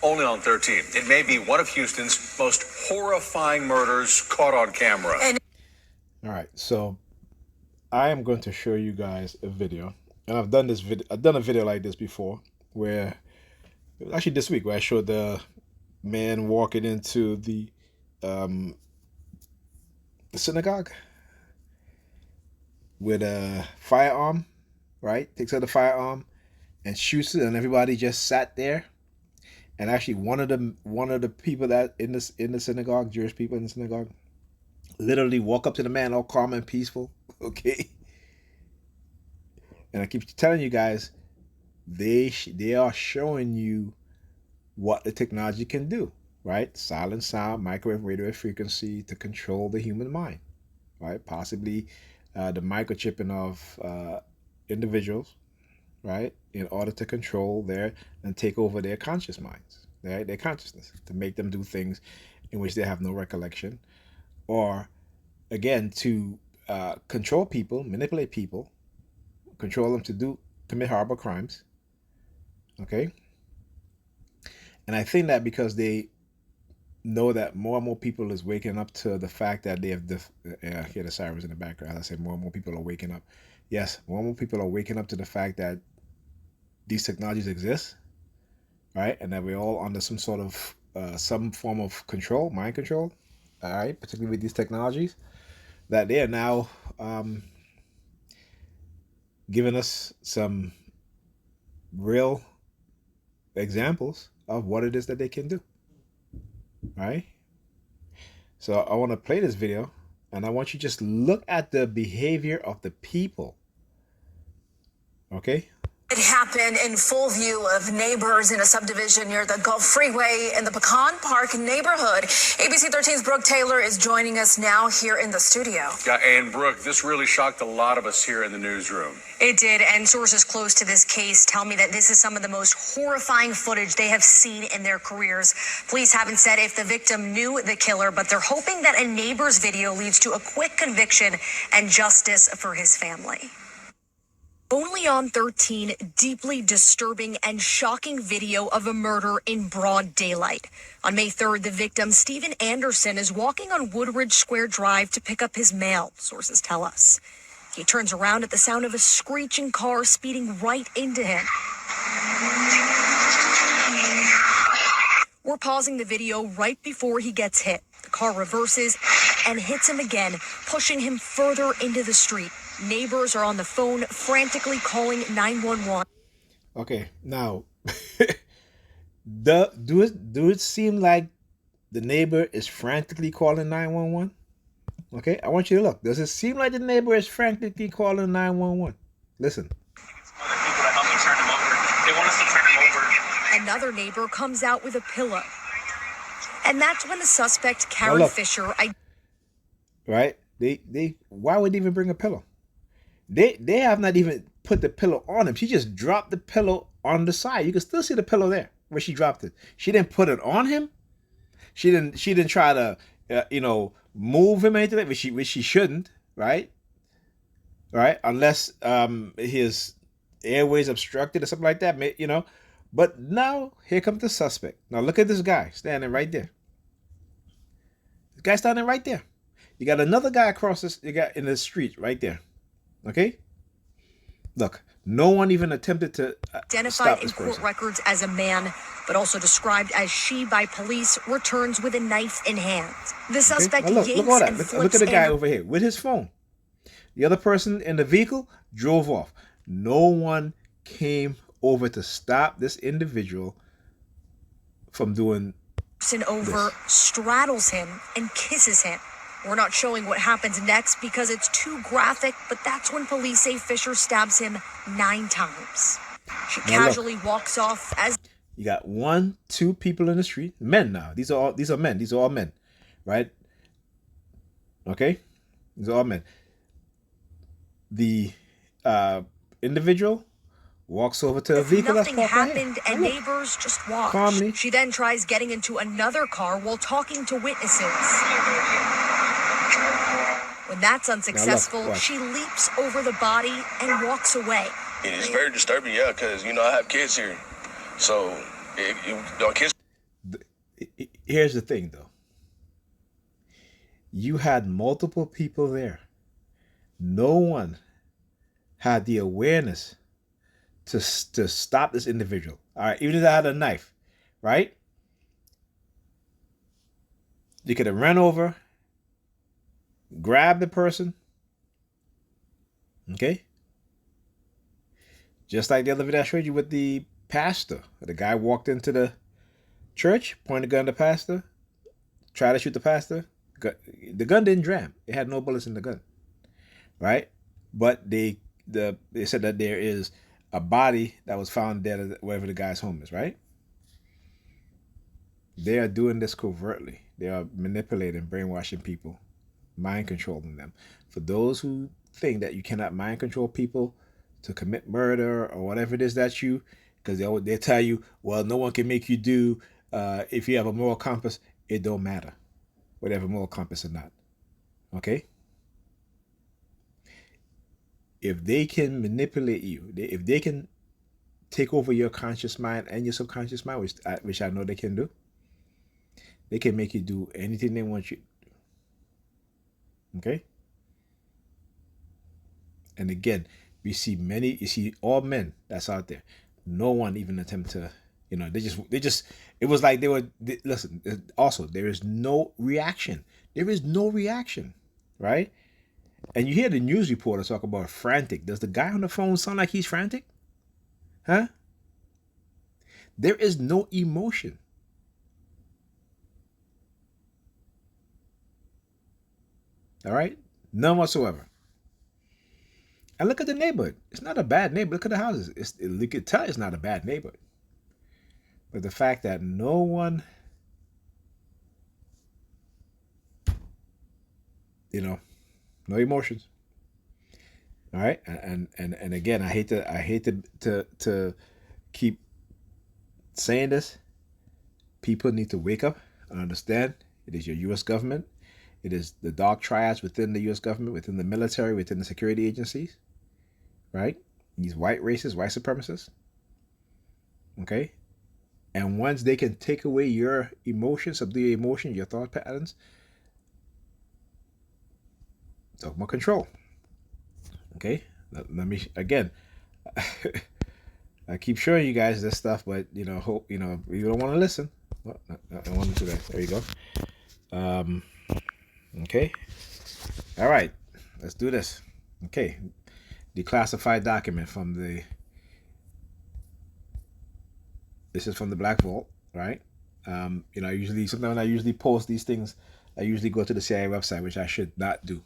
only on 13. It may be one of Houston's most horrifying murders caught on camera. All right, so I am going to show you guys a video, and I've done a video like this before, where actually this week where I showed the man walking into the synagogue with a firearm, right? Takes out the firearm and shoots it, and everybody just sat there. And actually, one of the people that in the synagogue, Jewish people in the synagogue, literally walk up to the man all calm and peaceful. Okay. And I keep telling you guys, they are showing you what the technology can do, right? Silent sound, microwave radio frequency to control the human mind, right? Possibly the microchipping of individuals, right? In order to control and take over their conscious minds, right? Their consciousness, to make them do things in which they have no recollection, or again, to control people, manipulate people, control them to commit horrible crimes. Okay. And I think that because they know that more and more people is waking up to the fact that they have I hear the sirens in the background. I say more and more people are waking up. Yes, more and more people are waking up to the fact that these technologies exist, right? And that we're all under some sort of some form of control, mind control, all right, particularly with these technologies, that they are now giving us some real examples of what it is that they can do, right? So I want to play this video, and I want you to just look at the behavior of the people, okay? It happened in full view of neighbors in a subdivision near the Gulf Freeway in the Pecan Park neighborhood. ABC 13's Brooke Taylor is joining us now here in the studio. Yeah, and Brooke, this really shocked a lot of us here in the newsroom. It did, and sources close to this case tell me that this is some of the most horrifying footage they have seen in their careers. Police haven't said if the victim knew the killer, but they're hoping that a neighbor's video leads to a quick conviction and justice for his family. Only on 13, deeply disturbing and shocking video of a murder in broad daylight. On May 3rd, the victim, Stephen Anderson, is walking on Woodridge Square Drive to pick up his mail, sources tell us. He turns around at the sound of a screeching car speeding right into him. We're pausing the video right before he gets hit. The car reverses and hits him again, pushing him further into the street. Neighbors are on the phone frantically calling 911. Okay, now, do it seem like the neighbor is frantically calling 911? Okay, I want you to look. Does it seem like the neighbor is frantically calling 911? Listen. Another neighbor comes out with a pillow. And that's when the suspect, Karen Fisher... Right? They why would they even bring a pillow? They have not even put the pillow on him. She just dropped the pillow on the side. You can still see the pillow there where she dropped it. She didn't put it on him. She didn't try to move him or anything like that, which she shouldn't, right? Right? Unless his airways obstructed or something like that, But now here comes the suspect. Now look at this guy standing right there. This guy standing right there. You got another guy across this. You got in the street right there. Okay? Look, no one even attempted to identified in court records as a man, but also described as she by police, returns with a knife in hand. The suspect yanks and flips. Look at the guy over here with his phone. The other person in the vehicle drove off. No one came over to stop this individual from doing this. Straddles him and kisses him. We're not showing what happens next because it's too graphic, but that's when police say Fisher stabs him 9 times. She casually walks off as... You got 1, 2 people in the street. Men now. These are men. These are all men. Right? Okay? These are all men. The individual walks over to a vehicle that's parked. Nothing happened and neighbors just watched. Calmly. She then tries getting into another car while talking to witnesses. When that's unsuccessful, she leaps over the body and walks away. It's very disturbing, yeah, because, I have kids here. So, our kids... Here's the thing, though. You had multiple people there. No one had the awareness to stop this individual. All right, even if they had a knife, right? You could have run over, grabbed the person, okay? Just like the other video I showed you with the pastor. The guy walked into the church, pointed a gun at the pastor, tried to shoot the pastor. The gun didn't jam. It had no bullets in the gun, right? But they said that there is a body that was found dead at wherever the guy's home is, right? They are doing this covertly. They are manipulating, brainwashing people, mind controlling them. For those who think that you cannot mind control people to commit murder or whatever it is that you, because they tell you, well, no one can make you do, if you have a moral compass, it don't matter whether you have a moral compass or not. Okay? If they can manipulate you, if they can take over your conscious mind and your subconscious mind, which I know they can do, they can make you do anything they want you. Okay? And again, you see all men that's out there. No one even attempt to, it was like listen, also, there is no reaction. There is no reaction, right? And you hear the news reporter talk about frantic. Does the guy on the phone sound like he's frantic? Huh? There is no emotion. All right? None whatsoever. And look at the neighborhood. It's not a bad neighborhood. Look at the houses. You could tell it's not a bad neighborhood. But the fact that no one, no emotions. All right, and again, I hate to keep saying this. People need to wake up and understand. It is your U.S. government. It is the dark triads within the U.S. government, within the military, within the security agencies. Right? These white racists, white supremacists. Okay? And once they can take away your emotions, subdue your emotions, your thought patterns, talk about control. Okay? Let me, again, I keep showing you guys this stuff, but, hope, you don't want to listen. Well, I want to do that. There you go. Okay. All right. Let's do this. Okay. Declassified document this is from the Black Vault, right? Sometimes when I usually post these things, I usually go to the CIA website, which I should not do.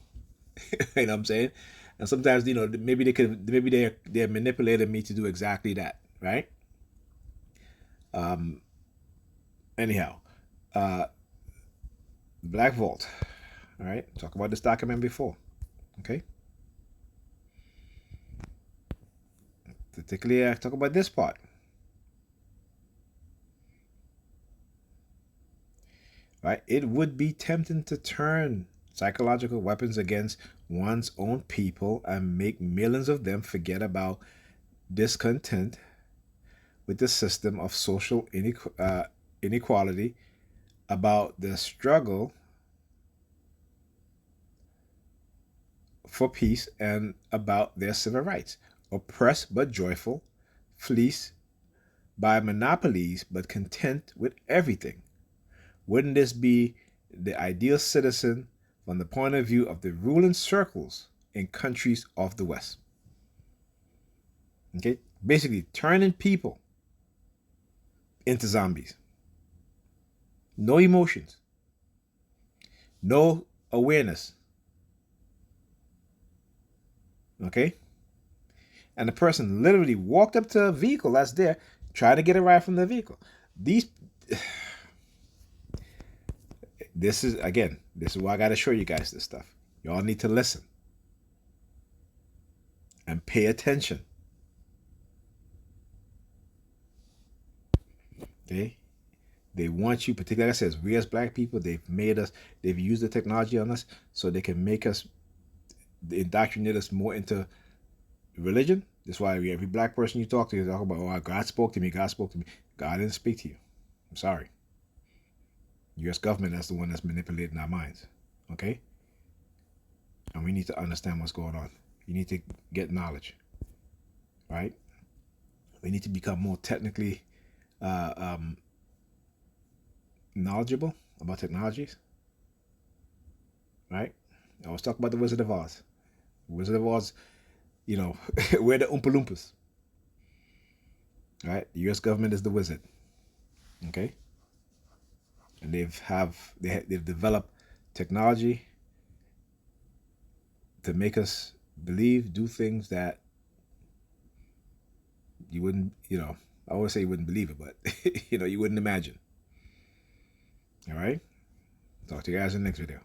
You know what I'm saying? And sometimes, maybe they're manipulating me to do exactly that, right? Anyhow, Black Vault. All right, talk about this document before, okay? Particularly, I talk about this part. Right? It would be tempting to turn psychological weapons against one's own people and make millions of them forget about discontent with the system of social inequality, about the struggle for peace, and about their civil rights. Oppressed but joyful, fleeced by monopolies but content with everything. Wouldn't this be the ideal citizen from the point of view of the ruling circles in countries of the West? Okay? Basically, turning people into zombies. No emotions. No awareness. Okay? And the person literally walked up to a vehicle that's there, tried to get a ride from the vehicle. This is why I got to show you guys this stuff. Y'all need to listen and pay attention. Okay? They want you, particularly like I said, we as black people, they've used the technology on us so they can make us, indoctrinate us more into religion. That's why every black person you talk to, you talk about, oh, God spoke to me, God spoke to me. God didn't speak to you. I'm sorry. U.S. government, that's the one that's manipulating our minds. Okay? And we need to understand what's going on. You need to get knowledge. Right? We need to become more technically knowledgeable about technologies. Right? I was talking about the Wizard of Oz. Wizard of Oz, you know, we're the Oompa Loompas. Right? The U.S. government is the wizard. Okay? And they've developed technology to make us believe, do things that you wouldn't, I always say you wouldn't believe it, but you wouldn't imagine. All right? Talk to you guys in the next video.